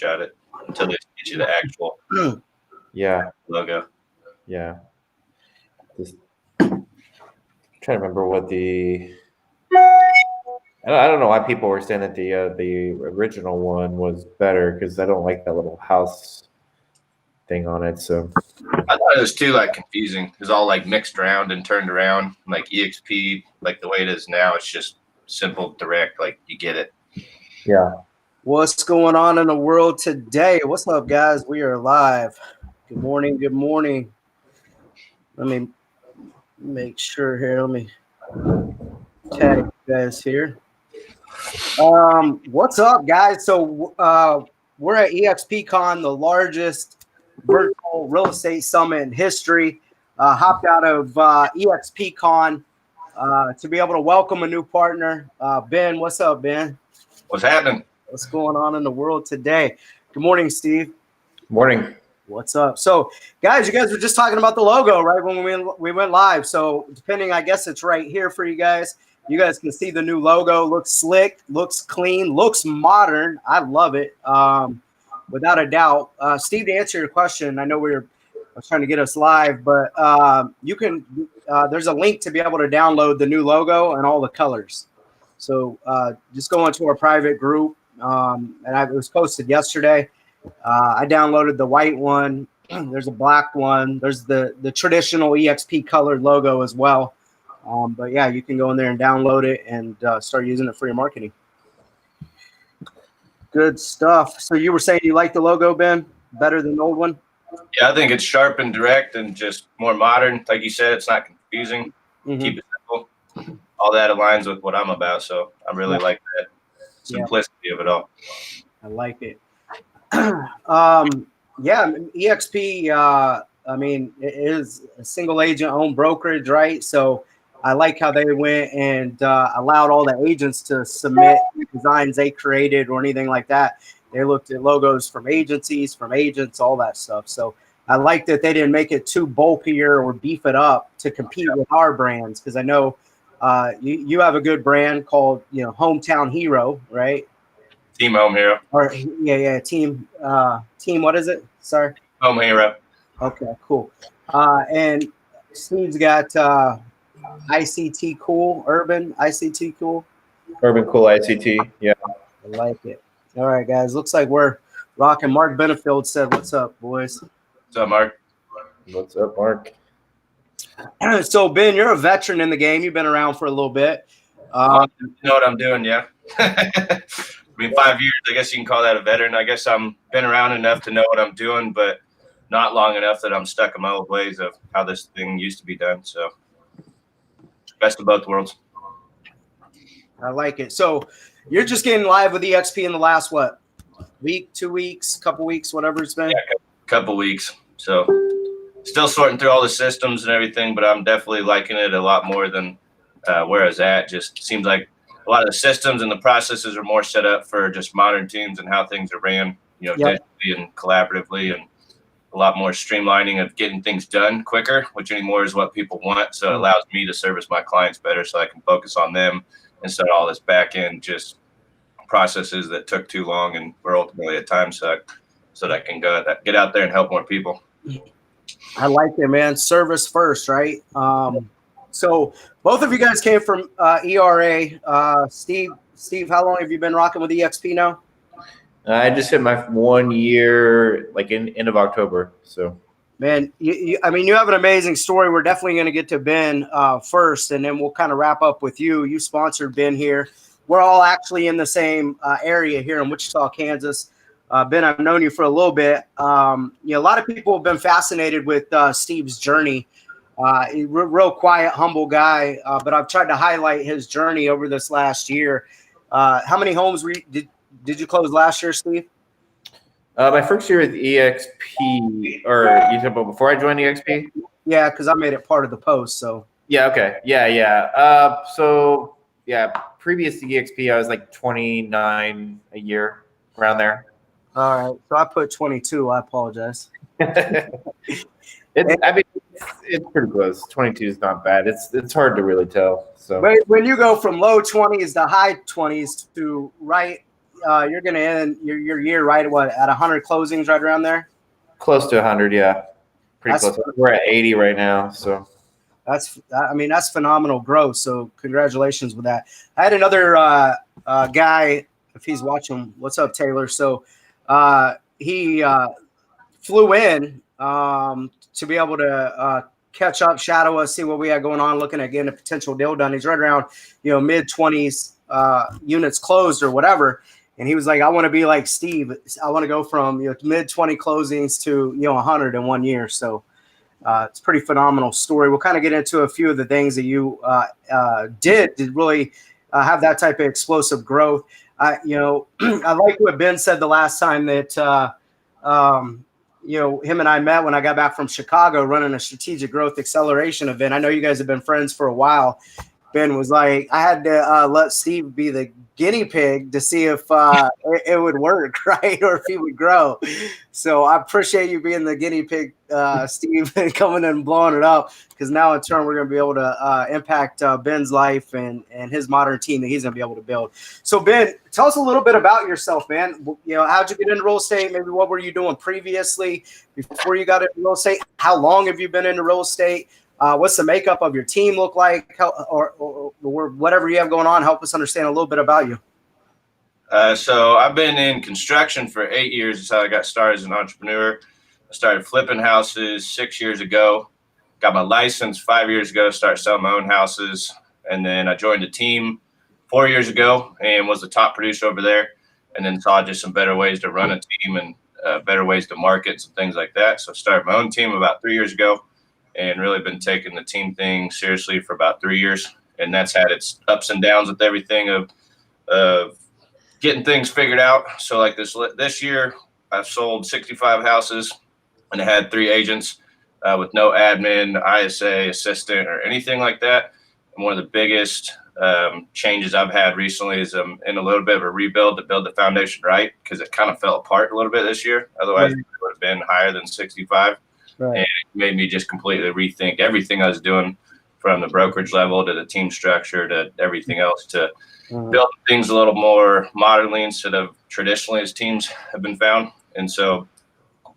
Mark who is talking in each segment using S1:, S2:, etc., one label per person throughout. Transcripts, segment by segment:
S1: at it until they get you the actual logo.
S2: Yeah. Just trying to remember what I don't know why people were saying that the original one was better, because I don't like that little house thing on it. So
S1: I thought it was too like confusing. It was all like mixed around and turned around. Like EXP, like the way it is now, it's just simple, direct. Like you get it.
S2: Yeah.
S3: What's going on in the world today? What's up, guys? We are live. Good morning. Good morning. Let me make sure here. Let me tag you guys here. What's up, guys? So we're at EXPCon, the largest virtual real estate summit in history. Hopped out of EXPCon to be able to welcome a new partner. Ben, what's up, Ben?
S1: What's happening?
S3: What's going on in the world today? Good morning, Steve.
S2: Morning.
S3: What's up? So, guys, you guys were just talking about the logo, right, when we went live. So, depending, I guess it's right here for you guys. You guys can see the new logo. Looks slick, looks clean, looks modern. I love it, without a doubt. Steve, to answer your question, I know I was trying to get us live, but you can. There's a link to be able to download the new logo and all the colors. So just go into our private group, and it was posted yesterday. I downloaded the white one. There's a black one. There's the traditional EXP colored logo as well. But yeah, you can go in there and download it and start using it for your marketing. Good stuff. So you were saying you like the logo, Ben, better than the old one?
S1: Yeah, I think it's sharp and direct and just more modern. Like you said, it's not confusing.
S3: Mm-hmm.
S1: Keep it simple. All that aligns with what I'm about. So I really like that simplicity of it all.
S3: I like it. Yeah, EXP, I mean, it is a single agent owned brokerage, right? So I like how they went and allowed all the agents to submit designs they created or anything like that. They looked at logos from agencies, from agents, all that stuff. So I like that they didn't make it too bulkier or beef it up to compete with our brands, because I know you have a good brand called, Hometown Hero, right?
S1: Team Home Hero.
S3: Or team. What is it? Sorry.
S1: Home Hero.
S3: Okay, cool. And Steve's got ICT Cool, Urban ICT Cool.
S2: Urban Cool ICT. Yeah.
S3: I like it. All right, guys. Looks like we're rocking. Mark Benefield said, "What's up, boys?"
S1: What's up, Mark?
S2: What's up, Mark?
S3: So, Ben, you're a veteran in the game. You've been around for a little bit.
S1: You know what I'm doing, yeah. I mean, 5 years, I guess you can call that a veteran. I guess I'm been around enough to know what I'm doing, but not long enough that I'm stuck in my old ways of how this thing used to be done. So, best of both worlds.
S3: I like it. So, you're just getting live with EXP in the last, week, 2 weeks, couple weeks, whatever it's been?
S1: Yeah, couple weeks. So, still sorting through all the systems and everything, but I'm definitely liking it a lot more than where I was at. Just seems like a lot of the systems and the processes are more set up for just modern teams and how things are ran, digitally and collaboratively, and a lot more streamlining of getting things done quicker, which anymore is what people want. So it allows me to service my clients better so I can focus on them instead of all this back end just processes that took too long and were ultimately a time suck, so that I can get out there and help more people.
S3: I like it, man. Service first, right? So both of you guys came from ERA. Steve, how long have you been rocking with EXP now?
S2: I just hit my 1 year, like in end of October. So,
S3: man, you have an amazing story. We're definitely going to get to Ben first, and then we'll kind of wrap up with you. You sponsored Ben here. We're all actually in the same area here in Wichita, Kansas. Ben, I've known you for a little bit. A lot of people have been fascinated with Steve's journey. Real quiet, humble guy, but I've tried to highlight his journey over this last year. How many homes did you close last year, Steve?
S2: My first year with EXP, or you talking about before I joined EXP?
S3: Yeah, because I made it part of the post. So
S2: yeah, okay, yeah. Previous to EXP, I was like 29 a year, around there.
S3: All right, so I put 22. I apologize.
S2: It's pretty close. 22 is not bad. It's hard to really tell. So
S3: when you go from low 20s to high 20s to right you're going to end your year right at what, at 100 closings, right around there.
S2: Close to 100, yeah. Pretty
S3: That's-
S2: close. We're at 80 right now, so.
S3: That's phenomenal growth. So congratulations with that. I had another guy, if he's watching, what's up, Taylor? So he flew in to be able to catch up, shadow us, see what we had going on, looking at getting a potential deal done. He's right around, mid 20s units closed or whatever. And he was like, I want to be like Steve. I want to go from mid 20 closings to 100 in 1 year. So it's a pretty phenomenal story. We'll kind of get into a few of the things that you did to really have that type of explosive growth. I like what Ben said the last time that him and I met when I got back from Chicago running a strategic growth acceleration event. I know you guys have been friends for a while. Ben was like, I had to let Steve be the guinea pig to see if it would work, right? Or if he would grow. So I appreciate you being the guinea pig, Steve, and coming in and blowing it up, because now in turn we're going to be able to impact Ben's life and his modern team that he's going to be able to build. So Ben, tell us a little bit about yourself, man. How'd you get into real estate? Maybe what were you doing previously before you got into real estate? How long have you been into real estate? What's the makeup of your team look like, or whatever you have going on? Help us understand a little bit about you.
S1: So I've been in construction for 8 years. That's how I got started as an entrepreneur. I started flipping houses 6 years ago, got my license 5 years ago, started selling my own houses. And then I joined a team 4 years ago and was the top producer over there. And then saw just some better ways to run a team and better ways to market and things like that. So I started my own team about 3 years ago, and really been taking the team thing seriously for about 3 years. And that's had its ups and downs with everything of getting things figured out. So like this year, I've sold 65 houses and I had 3 agents with no admin, ISA, assistant, or anything like that. And one of the biggest changes I've had recently is I'm in a little bit of a rebuild to build the foundation right, because it kind of fell apart a little bit this year. Otherwise, it would have been higher than 65. Right. And it made me just completely rethink everything I was doing, from the brokerage level to the team structure to everything else, to build things a little more modernly instead of traditionally as teams have been found. And so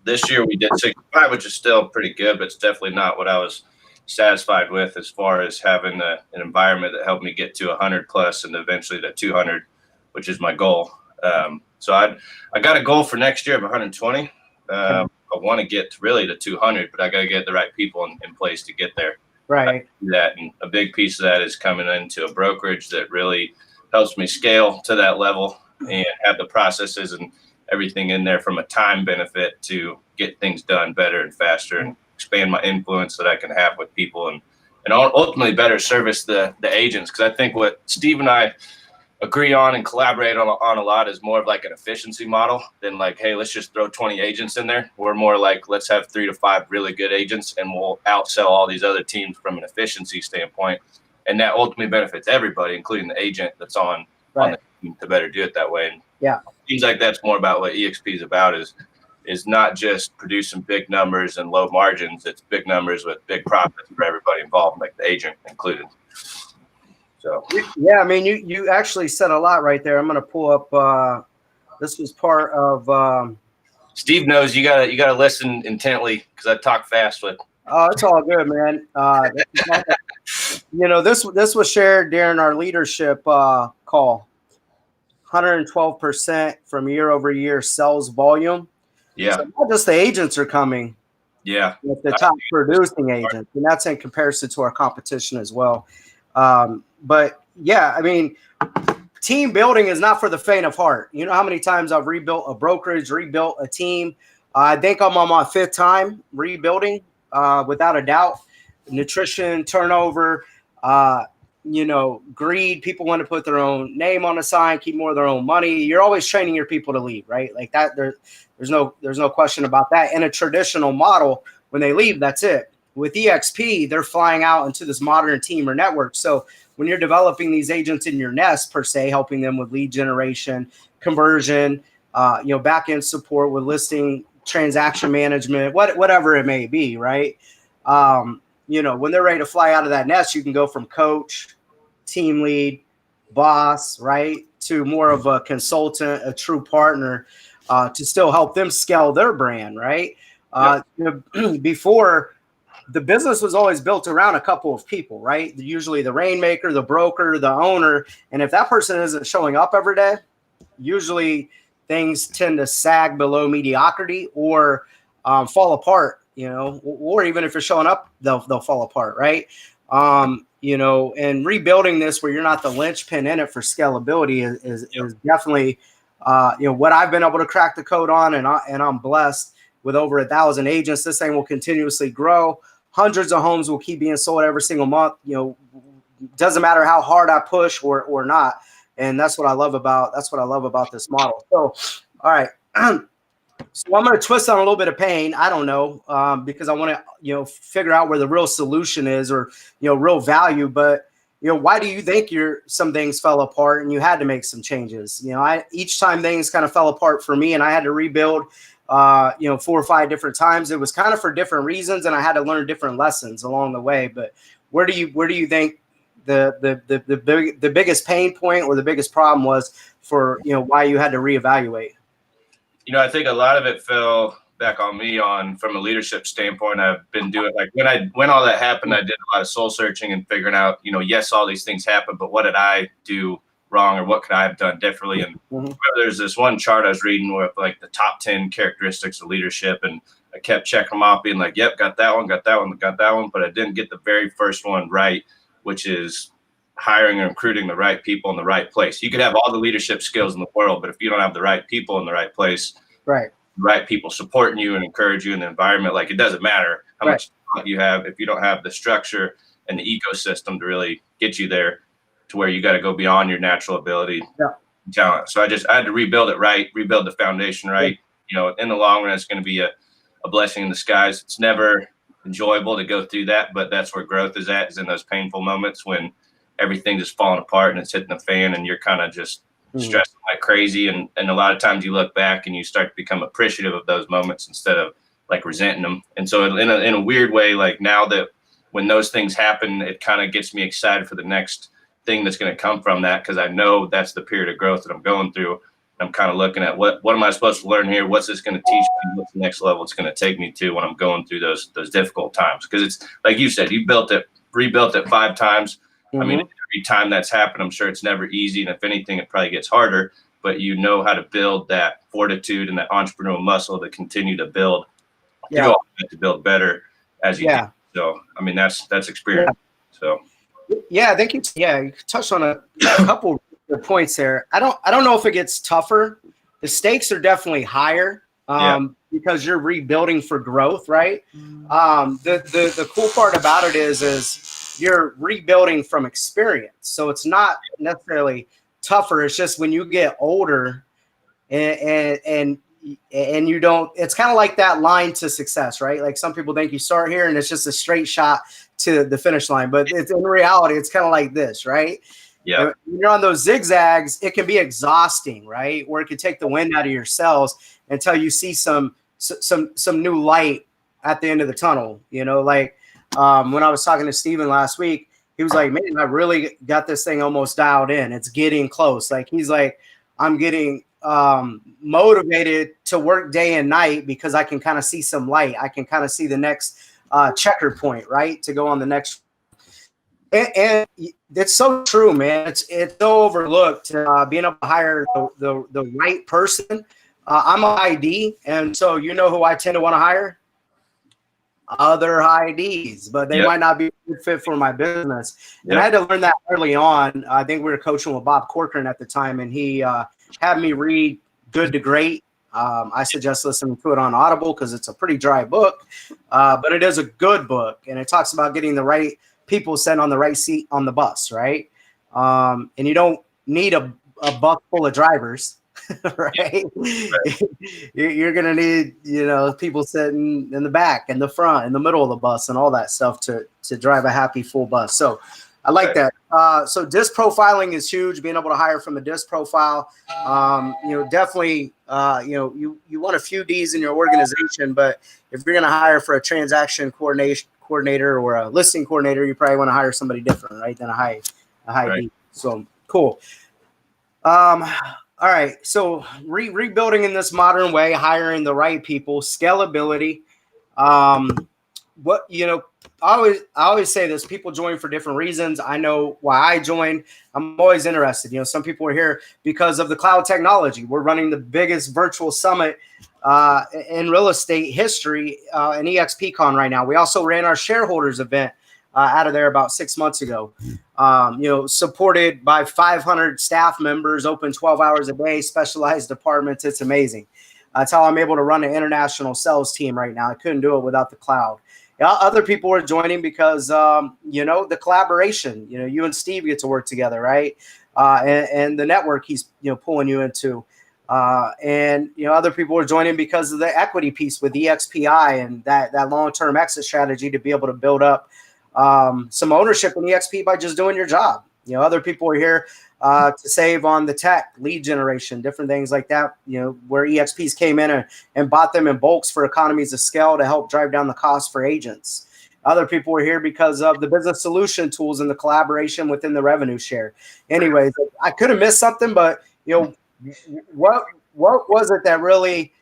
S1: this year we did 65, which is still pretty good, but it's definitely not what I was satisfied with as far as having an environment that helped me get to 100 plus and eventually to 200, which is my goal. So I got a goal for next year of 120. I want to get really to 200, but I got to get the right people in place to get there.
S3: Right.
S1: That, and a big piece of that is coming into a brokerage that really helps me scale to that level and have the processes and everything in there from a time benefit to get things done better and faster and expand my influence that I can have with people and ultimately better service the agents. Because I think what Steve and I agree on and collaborate on a lot is more of like an efficiency model than like, hey, let's just throw 20 agents in there. We're more like, let's have 3 to 5 really good agents and we'll outsell all these other teams from an efficiency standpoint. And that ultimately benefits everybody, including the agent that's on the team, to better do it that way. And
S3: yeah,
S1: it seems like that's more about what EXP is about, is not just producing big numbers and low margins. It's big numbers with big profits for everybody involved, like the agent included. So
S3: yeah, I mean, you actually said a lot right there. I'm going to pull up. This was part of.
S1: Steve knows you gotta listen intently because I talk fast with.
S3: Oh, it's all good, man. This was shared during our leadership call. 112% from year over year sales volume.
S1: Yeah.
S3: So not just the agents are coming.
S1: Yeah.
S3: With the top producing agents, and that's in comparison to our competition as well. But yeah, I mean, team building is not for the faint of heart. You know how many times I've rebuilt a brokerage, rebuilt a team. I think I'm on my 5th time rebuilding, without a doubt. Nutrition, turnover, greed. People want to put their own name on the sign, keep more of their own money. You're always training your people to leave, right? Like that. There's no question about that. In a traditional model, when they leave, that's it. With EXP, they're flying out into this modern team or network. So when you're developing these agents in your nest, per se, helping them with lead generation, conversion, back end support with listing, transaction management, whatever it may be, right? When they're ready to fly out of that nest, you can go from coach, team lead, boss, right, to more of a consultant, a true partner, to still help them scale their brand, right? Before, the business was always built around a couple of people, right? Usually the rainmaker, the broker, the owner. And if that person isn't showing up every day, usually things tend to sag below mediocrity or fall apart, or even if you're showing up, they'll fall apart, right? And rebuilding this where you're not the linchpin in it for scalability is definitely, what I've been able to crack the code on, and I'm blessed with over 1,000 agents. This thing will continuously grow. Hundreds of homes will keep being sold every single month. Doesn't matter how hard I push or not. And that's what I love about this model. So, all right. So I'm going to twist on a little bit of pain. I don't know, because I want to, figure out where the real solution is, or, real value. But, why do you think some things fell apart and you had to make some changes? Each time things kind of fell apart for me and I had to rebuild, 4 or 5 different times. It was kind of for different reasons, and I had to learn different lessons along the way. But where do you think the biggest pain point or the biggest problem was for, why you had to reevaluate?
S1: I think a lot of it fell back on me from a leadership standpoint. I've been doing, like, when all that happened, I did a lot of soul searching and figuring out, yes, all these things happened, but what did I do wrong, or what could I have done differently? And there's this one chart I was reading with like the top 10 characteristics of leadership, and I kept checking them off, being like, yep, got that one, but I didn't get the very first one right, which is hiring and recruiting the right people in the right place. You could have all the leadership skills in the world, but if you don't have the right people in the right place, right people supporting you and encourage you in the environment, like, it doesn't matter how much talent you have if you don't have the structure and the ecosystem to really get you there to where you got to go beyond your natural ability, talent. So I had to rebuild the foundation right. In the long run, it's going to be a blessing in disguise. It's never enjoyable to go through that, but that's where growth is in those painful moments when everything just falling apart and it's hitting the fan and you're kind of just stressing like crazy. And a lot of times you look back and you start to become appreciative of those moments instead of like resenting them. And so in a weird way, like, now that when those things happen, it kind of gets me excited for the next thing that's going to come from that, because I know that's the period of growth that I'm going through. I'm kind of looking at what am I supposed to learn here? What's this going to teach me? What's the next level it's going to take me to when I'm going through those difficult times? Because it's like you said, you rebuilt it 5 times. I mean, every time that's happened, I'm sure it's never easy. And if anything, it probably gets harder, but you know how to build that fortitude and that entrepreneurial muscle to continue to build. You always have to build better as you do. So, I mean, that's experience. So.
S3: Yeah, I think you touched on a couple of points there. I don't know if it gets tougher. The stakes are definitely higher because you're rebuilding for growth, right? The cool part about it is you're rebuilding from experience. So it's not necessarily tougher. It's just when you get older and you don't, it's kind of like that line to success, right? Like, some people think you start here and it's just a straight shot to the finish line, but it's in reality, it's kind of like this, right? Yeah. When you're on those zigzags, it can be exhausting, right? Or it can take the wind out of your sails until you see some new light at the end of the tunnel. Like when I was talking to Steven last week, he was like, man, I really got this thing almost dialed in. It's getting close. Like, he's like, I'm getting motivated to work day and night because I can kind of see some light. I can kind of see the next checker point, right, to go on the next. And it's so true, man. It's so overlooked. Being able to hire the right person. I'm an ID, and so who I tend to want to hire? Other IDs, but they might not be a good fit for my business. And I had to learn that early on. I think we were coaching with Bob Corcoran at the time, and he had me read Good to Great. I suggest listening to it on Audible because it's a pretty dry book, but it is a good book, and it talks about getting the right people sent on the right seat on the bus, right? And you don't need a buck full of drivers, right? You're gonna need people sitting in the back, in the front, in the middle of the bus, and all that stuff to drive a happy full bus. So I like that. So disc profiling is huge. Being able to hire from a disc profile, definitely. You want a few Ds in your organization, but if you're going to hire for a transaction coordinator or a listing coordinator, you probably want to hire somebody different, right, than a high D. So cool. All right. So rebuilding in this modern way, hiring the right people, scalability. Um, what I always say this: people join for different reasons. I know why I joined. I'm always interested. Some people are here because of the cloud technology. We're running the biggest virtual summit in real estate history in EXPCon right now. We also ran our shareholders event out of there about 6 months ago. Supported by 500 staff members, open 12 hours a day, specialized departments. It's amazing. That's how I'm able to run an international sales team right now. I couldn't do it without the cloud. Other people are joining because, the collaboration, you and Steve get to work together, right? And the network he's, pulling you into. Other people are joining because of the equity piece with EXPI and that long-term exit strategy to be able to build up some ownership in EXP by just doing your job. Other people are here to save on the tech, lead generation, different things like that, where EXPs came in and bought them in bulks for economies of scale to help drive down the cost for agents. Other people are here because of the business solution tools and the collaboration within the revenue share. Anyways, I could have missed something, but what was it that really,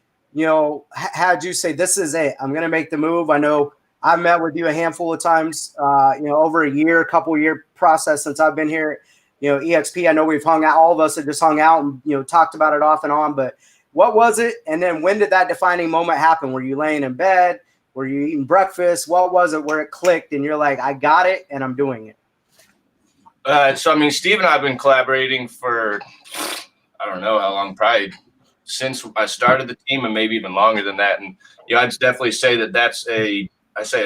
S3: had you say, this is it, I'm going to make the move? I know I've met with you a handful of times, over a year, couple year process since I've been here. EXP, I know we've hung out, all of us have just hung out and, talked about it off and on, but what was it? And then when did that defining moment happen? Were you laying in bed? Were you eating breakfast? What was it where it clicked and you're like, I got it and I'm doing it?
S1: Steve and I have been collaborating for, I don't know how long, probably since I started the team and maybe even longer than that. And, I'd definitely say that that's a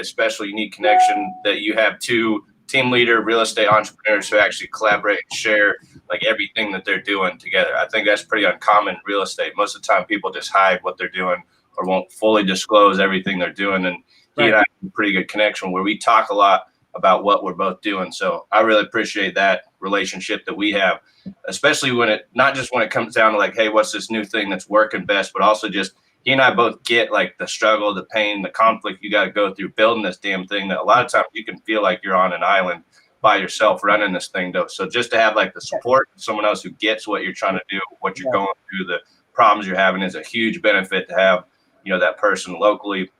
S1: special, unique connection that you have two team leader real estate entrepreneurs who actually collaborate and share like everything that they're doing together. I think that's pretty uncommon in real estate. Most of the time people just hide what they're doing or won't fully disclose everything they're doing. And he and I have a pretty good connection where we talk a lot about what we're both doing. So I really appreciate that relationship that we have, especially not just when it comes down to like, hey, what's this new thing that's working best, but also just he and I both get like the struggle, the pain, the conflict you got to go through building this damn thing that a lot of times you can feel like you're on an island by yourself running this thing though. So just to have like the support of someone else who gets what you're trying to do, what you're going through, the problems you're having is a huge benefit to have, that person locally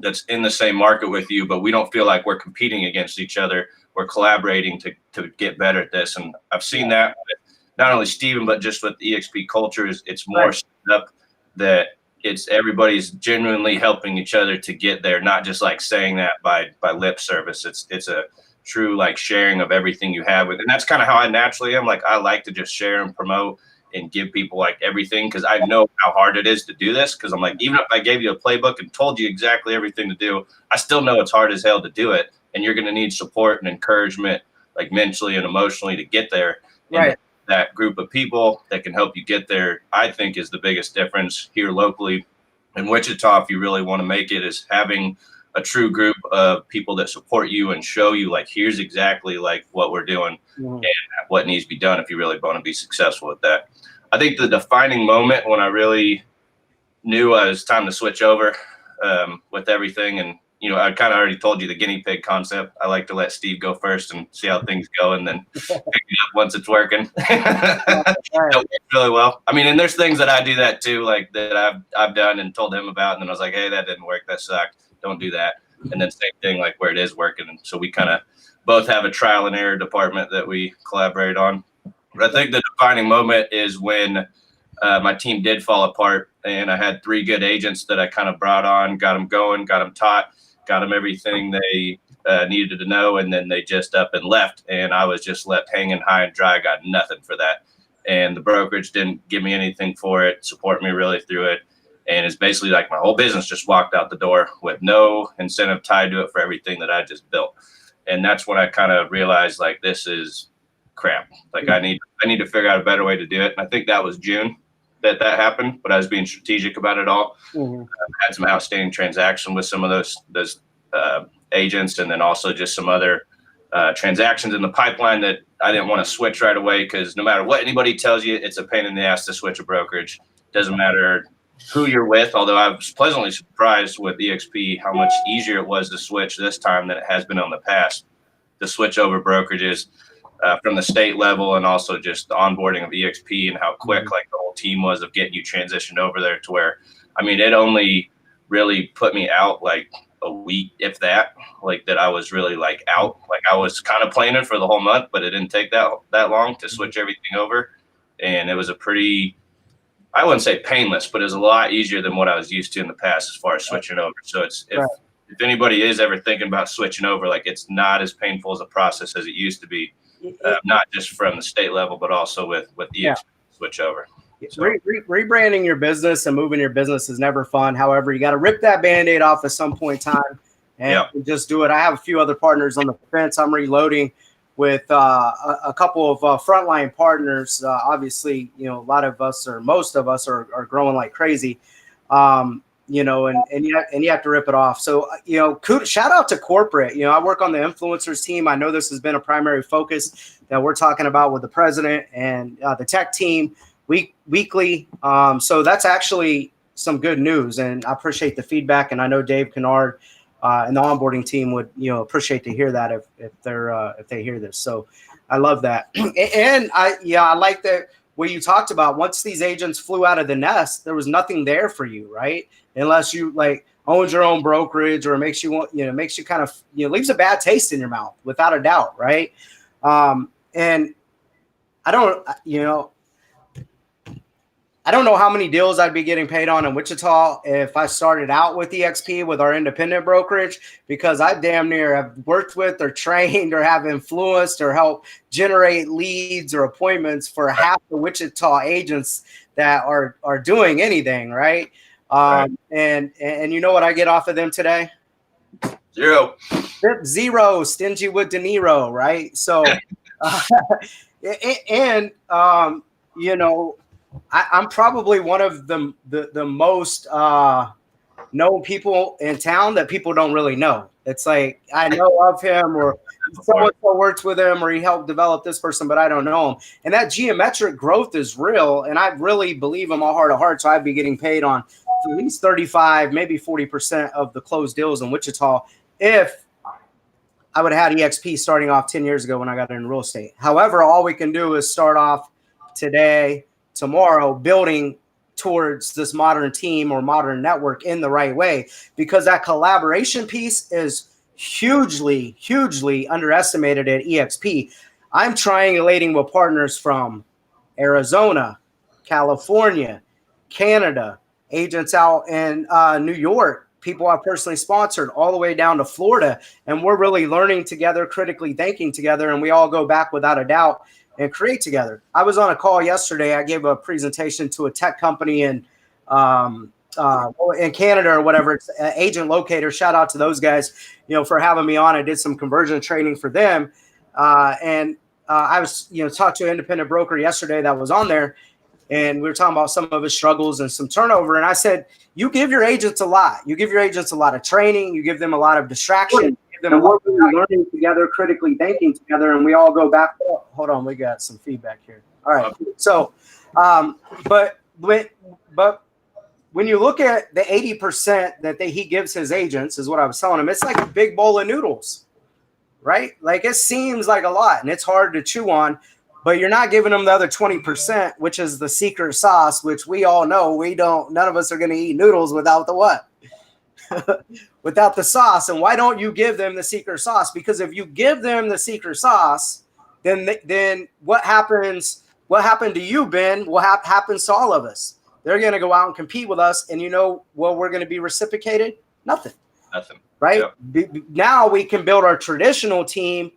S1: that's in the same market with you, but we don't feel like we're competing against each other. We're collaborating to get better at this. And I've seen that with not only Steven, but just with the EXP culture it's more set up that it's everybody's genuinely helping each other to get there, not just like saying that by lip service. It's a true like sharing of everything you have. And that's kind of how I naturally am. Like I like to just share and promote and give people like everything because I know how hard it is to do this. Because I'm like, even if I gave you a playbook and told you exactly everything to do, I still know it's hard as hell to do it. And you're going to need support and encouragement, like mentally and emotionally to get there.
S3: Right.
S1: That group of people that can help you get there, I think is the biggest difference here locally in Wichita. If you really want to make it, is having a true group of people that support you and show you like, here's exactly like what we're doing and what needs to be done if you really want to be successful with that. I think the defining moment when I really knew it was time to switch over with everything. And, I kind of already told you the guinea pig concept. I like to let Steve go first and see how things go and then pick it up once it's working. It works really well. I mean, and there's things that I do that too, like that I've done and told him about. And then I was like, hey, that didn't work. That sucked. Don't do that. And then same thing, like where it is working. And so we kind of both have a trial and error department that we collaborate on. But I think the defining moment is when my team did fall apart and I had 3 good agents that I kind of brought on, got them going, got them taught, got them everything they needed to know. And then they just up and left. And I was just left hanging high and dry, got nothing for that. And the brokerage didn't give me anything for it, support me really through it. And it's basically like my whole business just walked out the door with no incentive tied to it for everything that I just built. And that's when I kind of realized like, this is crap. Like I need to figure out a better way to do it. And I think that was June that happened, but I was being strategic about it all. Had some outstanding transaction with some of those agents, and then also just some other transactions in the pipeline that I didn't want to switch right away because no matter what anybody tells you, it's a pain in the ass to switch a brokerage. Doesn't matter who you're with, although I was pleasantly surprised with EXP how much easier it was to switch this time than it has been on the past. To switch over brokerages, from the state level, and also just the onboarding of EXP and how quick like the whole team was of getting you transitioned over there to where, I mean, it only really put me out like a week, if that, like that I was really like out. Like I was kind of planning for the whole month, but it didn't take that long to switch everything over. And it was a pretty, I wouldn't say painless, but it was a lot easier than what I was used to in the past as far as switching over. So it's, if anybody is ever thinking about switching over, like it's not as painful as a process as it used to be, not just from the state level, but also with EXP switch over. So.
S3: Rebranding your business and moving your business is never fun. However, you got to rip that Band-Aid off at some point in time and just do it. I have a few other partners on the fence. I'm reloading with a couple of frontline partners. Obviously, you know, a lot of us or most of us are growing like crazy, you know, and you have to rip it off. So, you know, shout out to corporate. You know, I work on the influencers team. I know this has been a primary focus that we're talking about with the president and the tech team weekly. So that's actually some good news, and I appreciate the feedback. And I know Dave Kennard and the onboarding team would, you know, appreciate to hear that if they hear this. So I love that. And I like that what you talked about. Once these agents flew out of the nest, there was nothing there for you, right? Unless you like owns your own brokerage, or makes you want, you know, makes you kind of, you know, leaves a bad taste in your mouth without a doubt, right? And I don't, you know, I don't know how many deals I'd be getting paid on in Wichita if I started out with EXP with our independent brokerage, because I damn near have worked with or trained or have influenced or helped generate leads or appointments for half the Wichita agents that are doing anything, right? And you know what I get off of them today? Zero, stingy with De Niro, right? So, you know, I'm probably one of the most known people in town that people don't really know. It's like I know of him, or someone works with him, or he helped develop this person, but I don't know him. And that geometric growth is real, and I really believe in my heart of hearts, so I'd be getting paid on at least 35, maybe 40% of the closed deals in Wichita if I would have had EXP starting off 10 years ago when I got into real estate. However, all we can do is start off today, tomorrow, building towards this modern team or modern network in the right way, because that collaboration piece is hugely, hugely underestimated at EXP. I'm triangulating with partners from Arizona, California, Canada, agents out in New York, people I've personally sponsored, all the way down to Florida. And we're really learning together, critically thinking together, and we all go back without a doubt and create together. I was on a call yesterday. I gave a presentation to a tech company in Canada or whatever. It's Agent Locator. Shout out to those guys, you know, for having me on. I did some conversion training for them. And I was, you know, talked to an independent broker yesterday that was on there, and we were talking about some of his struggles and some turnover. And I said, you give your agents a lot. You give your agents a lot of training. You give them a lot of distraction. And we're learning together, critically thinking together, and we all go back. Oh, hold on, we got some feedback here. All right. So, but when you look at the 80% that he gives his agents, is what I was telling him, it's like a big bowl of noodles, right? Like it seems like a lot, and it's hard to chew on. But you're not giving them the other 20%, which is the secret sauce, which we all know none of us are going to eat noodles without the what? Without the sauce. And why don't you give them the secret sauce? Because if you give them the secret sauce, then what happens? What happened to you, Ben? What happens to all of us? They're going to go out and compete with us. And you know what we're going to be reciprocated? Nothing. Right? Yep. Now we can build our traditional team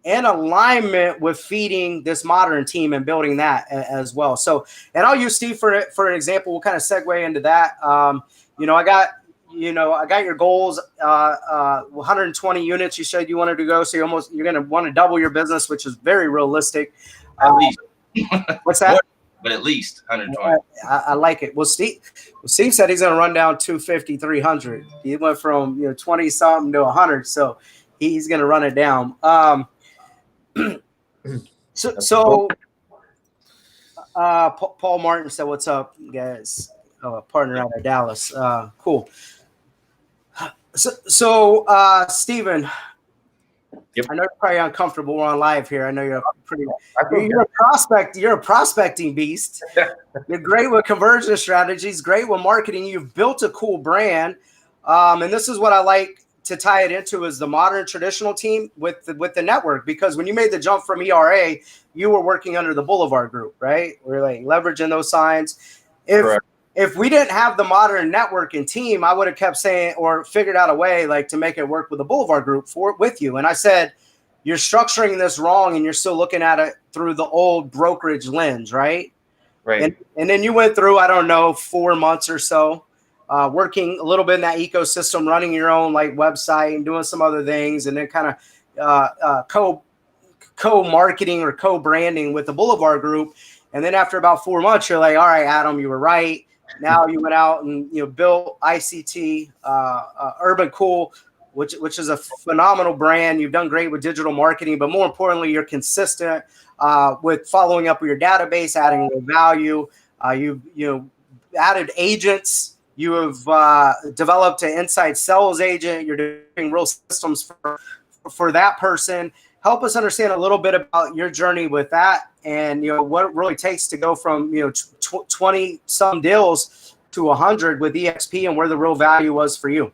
S3: in alignment with feeding this modern team and building that as well. So, and I'll use Steve for an example. We'll kind of segue into that. You know, I got your goals, 120 units. You said you wanted to go, so you're going to want to double your business, which is very realistic.
S1: At least.
S3: What's that?
S1: But at least 120.
S3: I like it. Well, Steve said he's going to run down 250, 300. He went from 20 something to 100, so he's going to run it down. So Paul Martin said, "What's up, guys? Partner out of Dallas. Cool." So Steven,
S2: Yep.
S3: I know you're probably uncomfortable. We're on live here. I know you're pretty.
S2: I feel
S3: You're a prospect. You're a prospecting beast. You're great with conversion strategies. Great with marketing. You've built a cool brand, and this is what I like to tie it into is the modern traditional team with the network. Because when you made the jump from ERA, you were working under the Boulevard Group, right? We're like leveraging those signs.
S2: Correct.
S3: If we didn't have the modern network and team, I would have kept saying or figured out a way like to make it work with the Boulevard Group with you. And I said, you're structuring this wrong and you're still looking at it through the old brokerage lens, right?
S2: Right.
S3: And then you went through, I don't know, 4 months or so, working a little bit in that ecosystem, running your own like website and doing some other things, and then kind of co-marketing or co-branding with the Boulevard Group. And then after about 4 months, you're like, all right, Adam, you were right. Now you went out and built ICT, Urban Cool, which is a phenomenal brand. You've done great with digital marketing, but more importantly, you're consistent with following up with your database, adding more value. You've added agents. You have developed an inside sales agent. You're doing real systems for that person. Help us understand a little bit about your journey with that, and what it really takes to go from 20 some deals to 100 with EXP, and where the real value was for you.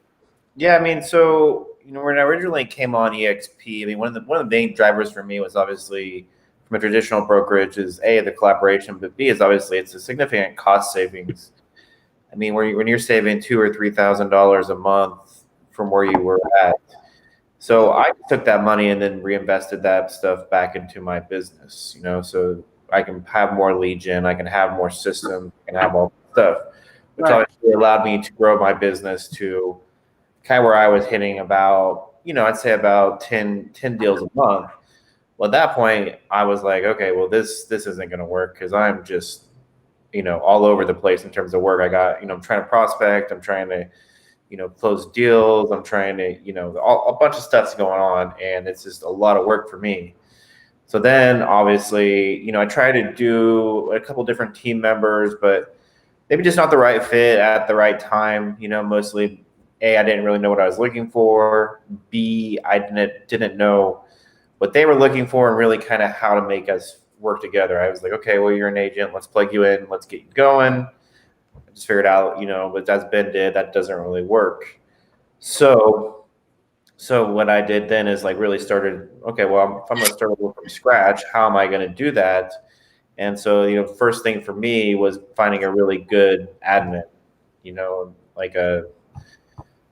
S2: Yeah, I mean, so when I originally came on EXP, I mean, one of the main drivers for me was obviously from a traditional brokerage is A, the collaboration, but B is obviously it's a significant cost savings. I mean, when you're saving $2,000 or $3,000 a month from where you were at. So I took that money and then reinvested that stuff back into my business, so I can have more lead gen, I can have more systems, I can have all stuff, which obviously allowed me to grow my business to kind of where I was hitting about, I'd say about 10 deals a month. Well, at that point, I was like, okay, well, this isn't going to work because I'm just, all over the place in terms of work. I got, I'm trying to prospect, I'm trying to, close deals. I'm trying to, a bunch of stuff's going on, and it's just a lot of work for me. So then obviously, I try to do a couple different team members, but maybe just not the right fit at the right time. Mostly A, I didn't really know what I was looking for. B, I didn't know what they were looking for and really kind of how to make us work together. I was like, okay, well, you're an agent. Let's plug you in. Let's get you going. I just figured out, but as Ben did, that doesn't really work. So what I did then is like really started, okay, well, if I'm going to start from scratch, how am I going to do that? And so, first thing for me was finding a really good admin,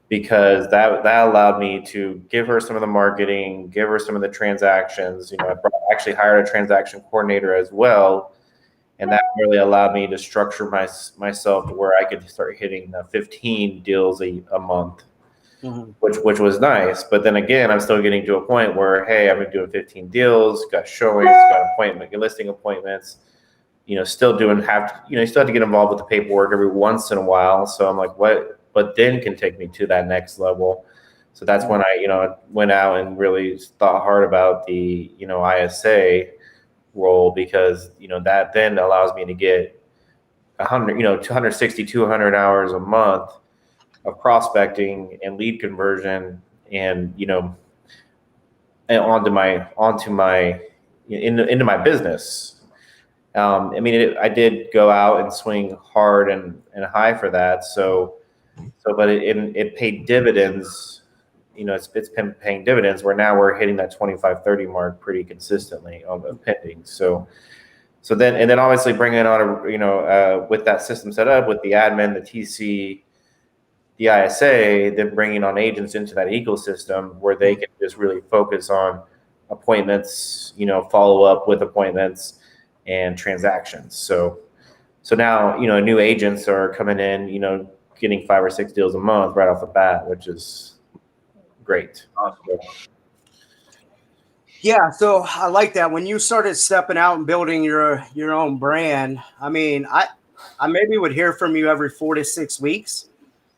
S2: because that allowed me to give her some of the marketing, give her some of the transactions. I actually hired a transaction coordinator as well. And that really allowed me to structure myself to where I could start hitting 15 deals a month, which was nice. But then again, I'm still getting to a point where, hey, I've been doing 15 deals, got showings, got listing appointments, still you still have to get involved with the paperwork every once in a while. So I'm like, what then can take me to that next level? So that's when I, went out and really thought hard about the, ISA role, because that then allows me to get 100 260 200 hours a month of prospecting and lead conversion, and and into my business. I mean, I did go out and swing hard and high for that, but it paid dividends. It's been paying dividends where now we're hitting that 25-30 mark pretty consistently on the pending. So then obviously bringing on with that system set up with the admin, the TC, the ISA, then bringing on agents into that ecosystem where they can just really focus on appointments, follow up with appointments and transactions. So now, new agents are coming in, getting 5 or 6 deals a month right off the bat, which is great.
S1: Awesome.
S3: Yeah, so I like that. When you started stepping out and building your own brand, I mean, I maybe would hear from you every 4 to 6 weeks,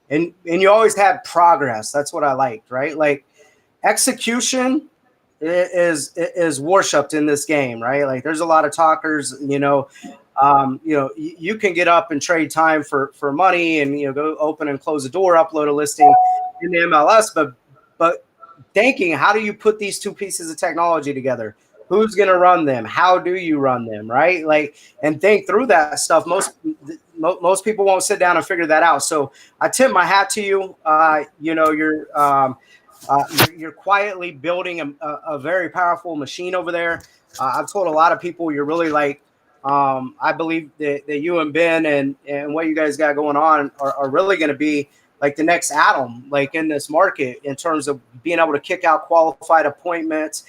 S3: and you always had progress. That's what I liked, right? Like execution is worshipped in this game, right? Like there's a lot of talkers, you can get up and trade time for money and go open and close a door, upload a listing in the MLS, but thinking, how do you put these two pieces of technology together? Who's going to run them? How do you run them? Right? Like, and think through that stuff. Most people won't sit down and figure that out. So I tip my hat to you. You know, you're quietly building a very powerful machine over there. I've told a lot of people you're really like, I believe that you and Ben and what you guys got going on are really going to be like the next Adam, like in this market, in terms of being able to kick out qualified appointments,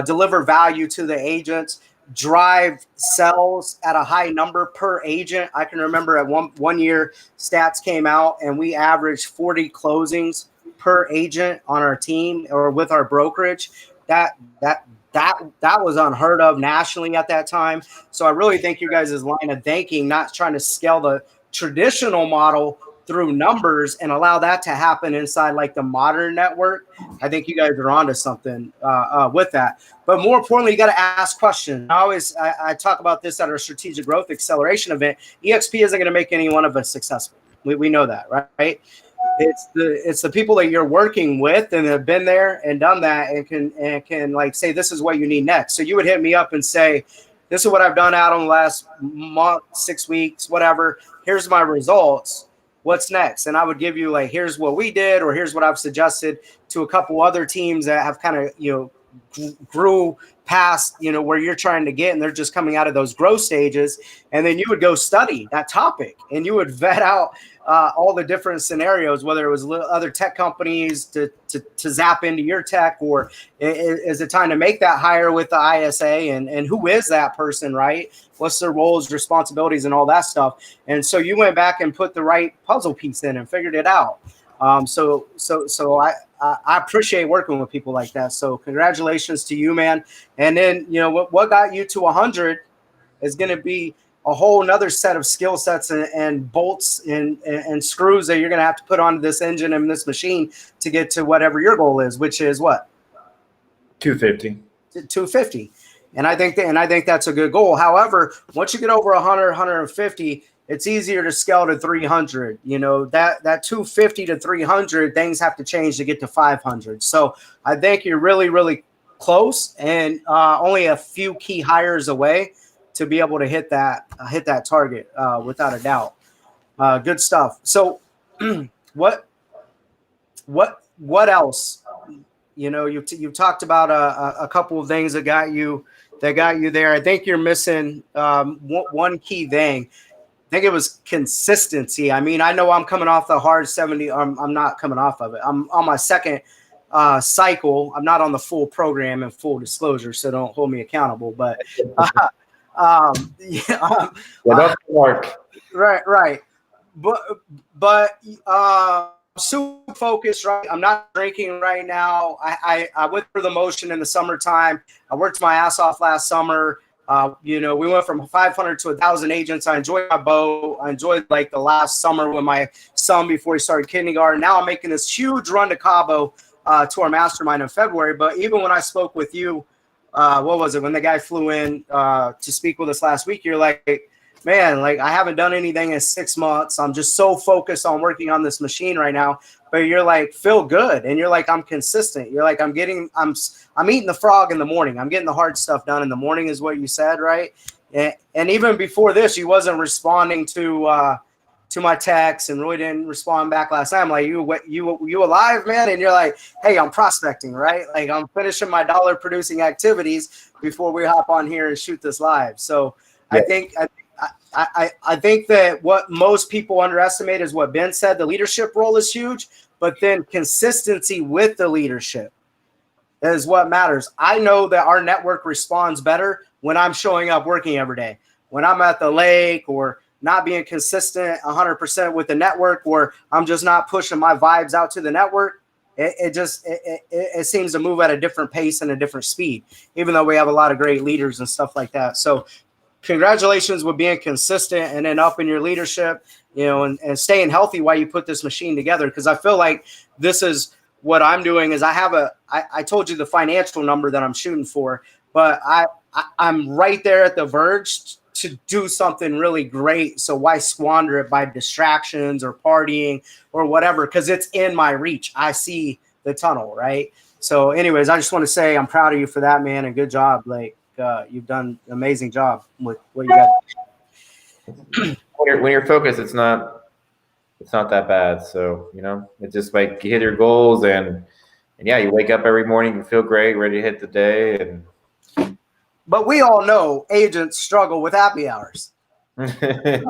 S3: deliver value to the agents, drive sales at a high number per agent. I can remember at one year stats came out and we averaged 40 closings per agent on our team or with our brokerage. That was unheard of nationally at that time. So I really think you guys' line of thinking, not trying to scale the traditional model through numbers and allow that to happen inside like the modern network. I think you guys are onto something with that. But more importantly, you got to ask questions. I talk about this at our strategic growth acceleration event. EXP isn't going to make any one of us successful. We know that, right? It's the people that you're working with and have been there and done that and can like say, this is what you need next. So you would hit me up and say, this is what I've done out on the last month, 6 weeks, whatever. Here's my results. What's next? And I would give you like, here's what we did, or here's what I've suggested to a couple other teams that have kind of, you know, grew past, you know, where you're trying to get, and they're just coming out of those growth stages. And then you would go study that topic and you would vet out all the different scenarios, whether it was other tech companies to zap into your tech, or is it time to make that hire with the ISA, and who is that person, right? What's their roles, responsibilities, and all that stuff. And so you went back and put the right puzzle piece in and figured it out. So I appreciate working with people like that. So congratulations to you, man. And then, you know, what got you to 100 is going to be a whole nother set of skill sets and bolts and screws that you're going to have to put onto this engine and this machine to get to whatever your goal is, which is what?
S2: 250.
S3: 250. And I think that's a good goal. However, once you get over 100, 150, it's easier to scale to 300. You know, that 250 to 300, things have to change to get to 500. So I think you're really, really close and only a few key hires away to be able to hit that target without a doubt. Good stuff. So what else? You know, you've talked about a couple of things that got you there. I think you're missing one key thing. I think it was consistency. I mean, I know I'm coming off the hard 70. I'm not coming off of it. I'm on my second cycle. I'm not on the full program and full disclosure, so don't hold me accountable. But
S2: That's work.
S3: Right. But super focused, right? I'm not drinking right now. I went through the motion in the summertime. I worked my ass off last summer. You know, we went from 500 to 1,000 agents. I enjoyed my boat. I enjoyed like the last summer with my son before he started kindergarten. Now I'm making this huge run to Cabo to our mastermind in February. But even when I spoke with you, what was it? When the guy flew in to speak with us last week, you're like, man, like I haven't done anything in 6 months. I'm just so focused on working on this machine right now. But you're like, feel good. And you're like, I'm consistent. You're like, I'm eating the frog in the morning. I'm getting the hard stuff done in the morning is what you said, right? And even before this, you wasn't responding to my texts and really didn't respond back last night. I'm like, you alive, man? And you're like, hey, I'm prospecting, right? Like I'm finishing my dollar producing activities before we hop on here and shoot this live. So yeah. I think that what most people underestimate is what Ben said. The leadership role is huge, but then consistency with the leadership is what matters. I know that our network responds better when I'm showing up working every day. When I'm at the lake or not being consistent 100% with the network, or I'm just not pushing my vibes out to the network, it seems to move at a different pace and a different speed, even though we have a lot of great leaders and stuff like that. So congratulations with being consistent and then up in your leadership, you know, and staying healthy while you put this machine together. Because I feel like this is what I'm doing is I told you the financial number that I'm shooting for, but I'm right there at the verge to do something really great. So why squander it by distractions or partying or whatever? Because it's in my reach. I see the tunnel, right? So anyways, I just want to say I'm proud of you for that, man, and good job. Like you've done an amazing job with what you got.
S2: When you're focused, it's not that bad. So, it's just like you hit your goals and yeah, you wake up every morning, you feel great, ready to hit the day.
S3: But we all know agents struggle with happy hours. It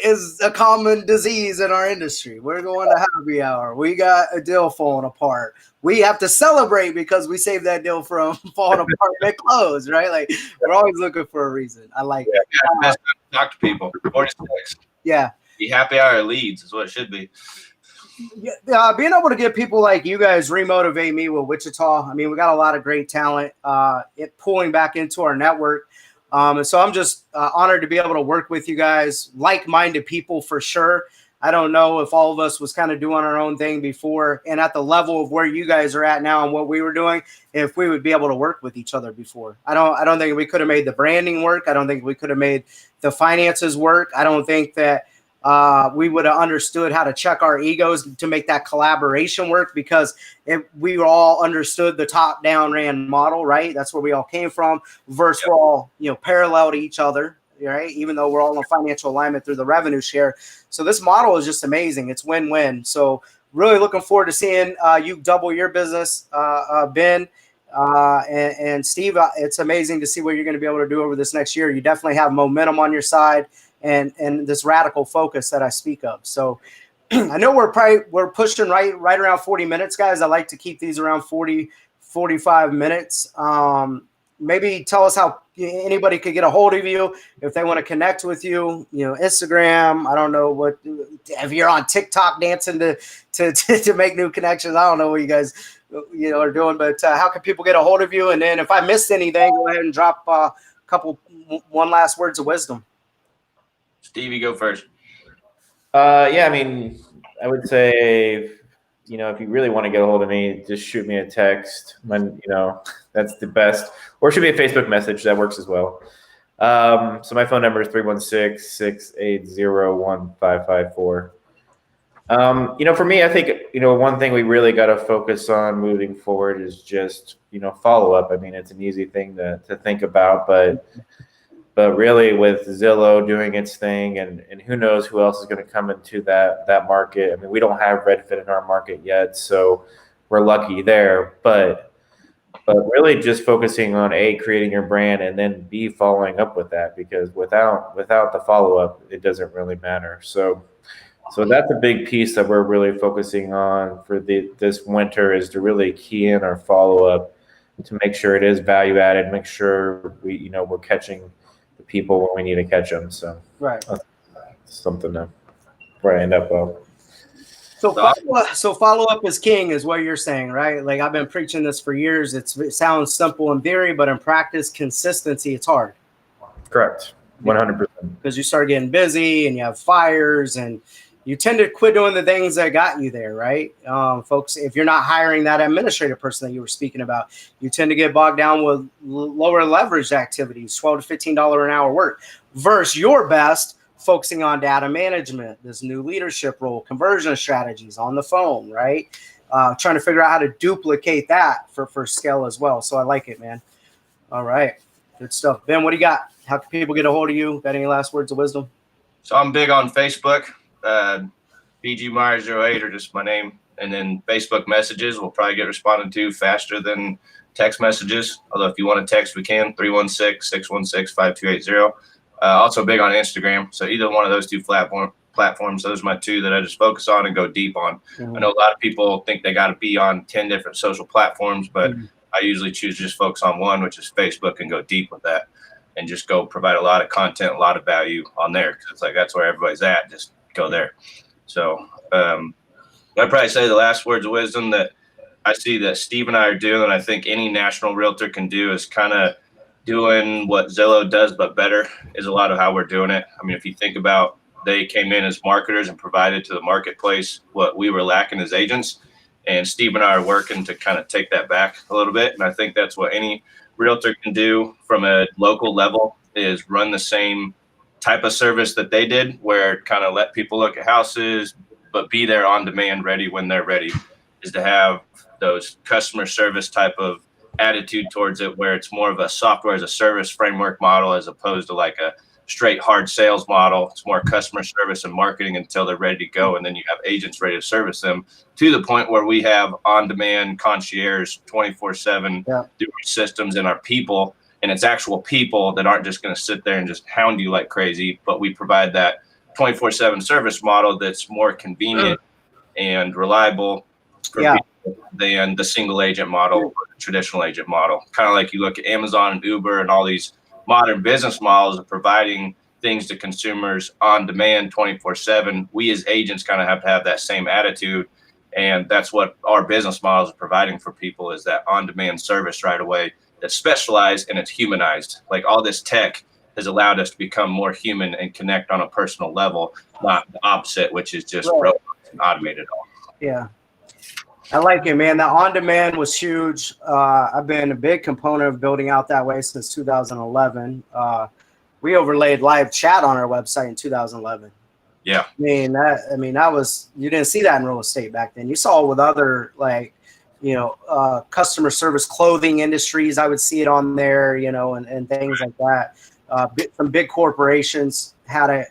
S3: is a common disease in our industry. We're going to happy hour. We got a deal falling apart. We have to celebrate because we saved that deal from falling apart and close, right? Like we're always looking for a reason. I like it.
S1: Best time to talk to people. 46.
S3: Yeah.
S1: Be happy hour leads is what it should be.
S3: Yeah, being able to get people like you guys remotivate me with Wichita. I mean, we got a lot of great talent pulling back into our network. And so I'm just honored to be able to work with you guys, like-minded people for sure. I don't know if all of us was kind of doing our own thing before and at the level of where you guys are at now and what we were doing, if we would be able to work with each other before. I don't think we could have made the branding work. I don't think we could have made the finances work. I don't think that we would have understood how to check our egos to make that collaboration work because we all understood the top-down ran model, right? That's where we all came from. Versus we're all parallel to each other, right? Even though we're all in financial alignment through the revenue share. So this model is just amazing. It's win-win. So really looking forward to seeing you double your business, Ben. And Steve, it's amazing to see what you're going to be able to do over this next year. You definitely have momentum on your side and this radical focus that I speak of. So I know we're pushing right around 40 minutes, guys. I like to keep these around 40, 45 minutes. Maybe tell us how anybody could get a hold of you if they want to connect with you, Instagram. I don't know if you're on TikTok dancing to make new connections. I don't know what you guys are doing, but how can people get a hold of you? And then if I missed anything, go ahead and drop one last words of wisdom.
S1: Stevie, go first.
S2: Yeah, I mean, I would say, if you really want to get a hold of me, just shoot me a text. That's the best. Or shoot me a Facebook message. That works as well. So my phone number is 316-680-1554. For me, I think, one thing we really got to focus on moving forward is just, follow up. I mean, it's an easy thing to think about, but really with Zillow doing its thing and who knows who else is going to come into that market. I mean, we don't have Redfin in our market yet, so we're lucky there. But really just focusing on A, creating your brand, and then B, following up with that, because without the follow-up, it doesn't really matter. So that's a big piece that we're really focusing on for this winter, is to really key in our follow-up to make sure it is value added, make sure we're catching the people when we need to catch them. So
S3: right,
S2: that's something where I end up well.
S3: So follow up is king, is what you're saying, right? Like I've been preaching this for years. It sounds simple in theory, but in practice, consistency, it's hard.
S2: Correct, 100%.
S3: Because you start getting busy and you have fires and you tend to quit doing the things that got you there, right? Folks, if you're not hiring that administrative person that you were speaking about, you tend to get bogged down with lower leveraged activities, $12 to $15 an hour work, versus your best focusing on data management, this new leadership role, conversion strategies on the phone, right? Trying to figure out how to duplicate that for scale as well. So I like it, man. All right. Good stuff. Ben, what do you got? How can people get a hold of you? Got any last words of wisdom?
S1: So I'm big on Facebook. BG Myers 08 or just my name, and then Facebook messages will probably get responded to faster than text messages. Although if you want to text, we can 316-616-5280. Also big on Instagram. So either one of those two platforms, those are my two that I just focus on and go deep on. I know a lot of people think they got to be on 10 different social platforms, but I usually choose to just focus on one, which is Facebook, and go deep with that and just go provide a lot of content, a lot of value on there. Cause it's like, that's where everybody's at. Just go there. So I'd probably say the last words of wisdom that I see that Steve and I are doing, and I think any national realtor can do, is kind of doing what Zillow does, but better, is a lot of how we're doing it. I mean, if you think about, they came in as marketers and provided to the marketplace what we were lacking as agents. And Steve and I are working to kind of take that back a little bit. And I think that's what any realtor can do from a local level, is run the same type of service that they did, where kind of let people look at houses, but be there on demand, ready when they're ready. is to have those customer service type of attitude towards it, where it's more of a software as a service framework model as opposed to like a straight hard sales model. It's more customer service and marketing until they're ready to go, and then you have agents ready to service them to the point where we have on-demand concierge 24/7 through our systems and our people, and it's actual people that aren't just going to sit there and just hound you like crazy, but we provide that 24/7 service model that's more convenient and reliable for people than the single agent model or the traditional agent model. Kind of like you look at Amazon and Uber and all these modern business models of providing things to consumers on demand 24/7. We as agents kind of have to have that same attitude. And that's what our business models are providing for people, is that on-demand service right away that's specialized and it's humanized. Like all this tech has allowed us to become more human and connect on a personal level, not the opposite, which is just robots and automated.
S3: Yeah. I like it, man. The on-demand was huge. I've been a big component of building out that way since 2011. We overlaid live chat on our website in 2011.
S1: Yeah.
S3: I mean, that was, you didn't see that in real estate back then. You saw it with other, like, customer service clothing industries. I would see it on there, and things like that. Some big corporations had it.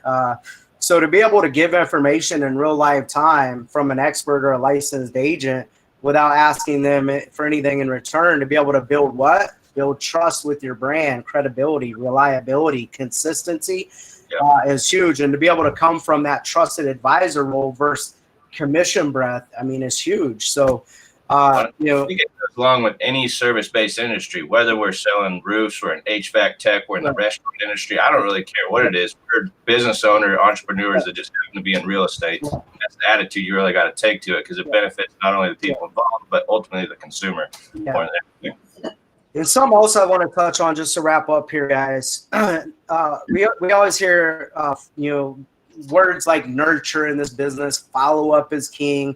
S3: So to be able to give information in real live time from an expert or a licensed agent without asking them for anything in return, to be able to build what? Build trust with your brand, credibility, reliability, consistency is huge. And to be able to come from that trusted advisor role versus commission breath, I mean, it's huge. So,
S1: I think it goes along with any service-based industry, whether we're selling roofs or an HVAC tech, we're in the restaurant industry. I don't really care what it is. We're business owner, entrepreneurs that just happen to be in real estate. That's the attitude you really got to take to it, because it benefits not only the people involved, but ultimately the consumer more than everything.
S3: And something else I want to touch on just to wrap up here, guys. We always hear, words like nurture in this business, follow up is king.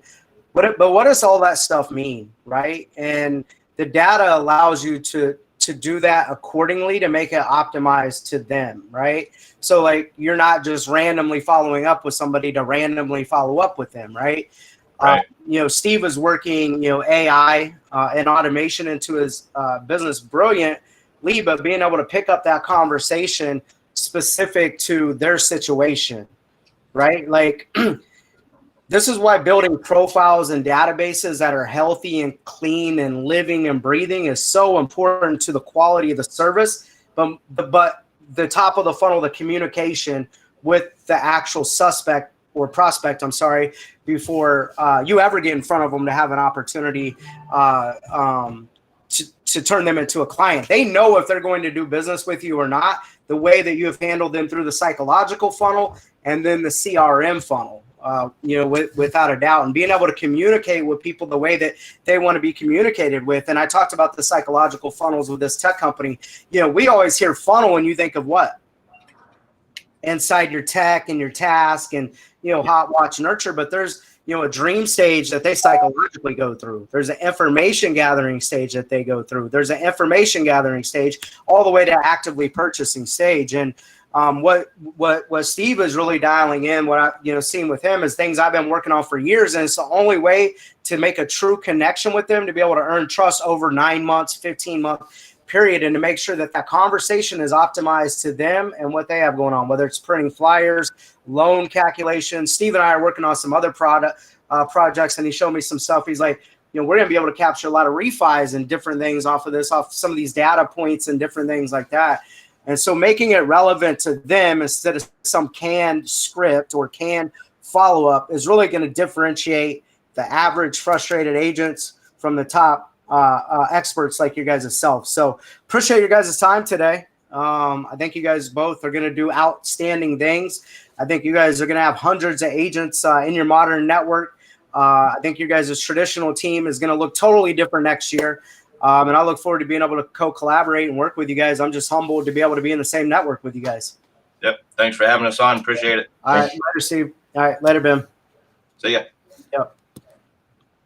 S3: But what does all that stuff mean, right? And the data allows you to do that accordingly to make it optimized to them, right? So like you're not just randomly following up with somebody to randomly follow up with them, right?
S1: Right.
S3: Steve was working, AI and automation into his business brilliantly, but being able to pick up that conversation specific to their situation, right? Like this is why building profiles and databases that are healthy and clean and living and breathing is so important to the quality of the service. But the top of the funnel, the communication with the actual suspect or prospect, before you ever get in front of them to have an opportunity to turn them into a client. They know if they're going to do business with you or not, the way that you have handled them through the psychological funnel and then the CRM funnel. Without a doubt, and being able to communicate with people the way that they want to be communicated with. And I talked about the psychological funnels with this tech company. We always hear funnel and you think of what? Inside your tech and your task and, hot watch nurture, but there's, a dream stage that they psychologically go through. There's an information gathering stage that they go through. There's an information gathering stage all the way to actively purchasing stage. And what Steve is really dialing in, what I seen with him is things I've been working on for years, and it's the only way to make a true connection with them, to be able to earn trust over 9 months, 15-month period, and to make sure that conversation is optimized to them and what they have going on, whether it's printing flyers, loan calculations. Steve and I are working on some other projects, and he showed me some stuff. He's like, we're going to be able to capture a lot of refis and different things off some of these data points and different things like that. And so making it relevant to them instead of some canned script or canned follow-up is really going to differentiate the average frustrated agents from the top experts like you guys yourself. So appreciate your guys' time today. I think you guys both are going to do outstanding things. I think you guys are going to have hundreds of agents in your modern network. I think you guys' traditional team is going to look totally different next year. And I look forward to being able to co-collaborate and work with you guys. I'm just humbled to be able to be in the same network with you guys.
S1: Yep. Thanks for having us on. Appreciate it.
S3: All right. Later, Steve. All right. Later, Ben.
S1: See ya.
S3: Yep.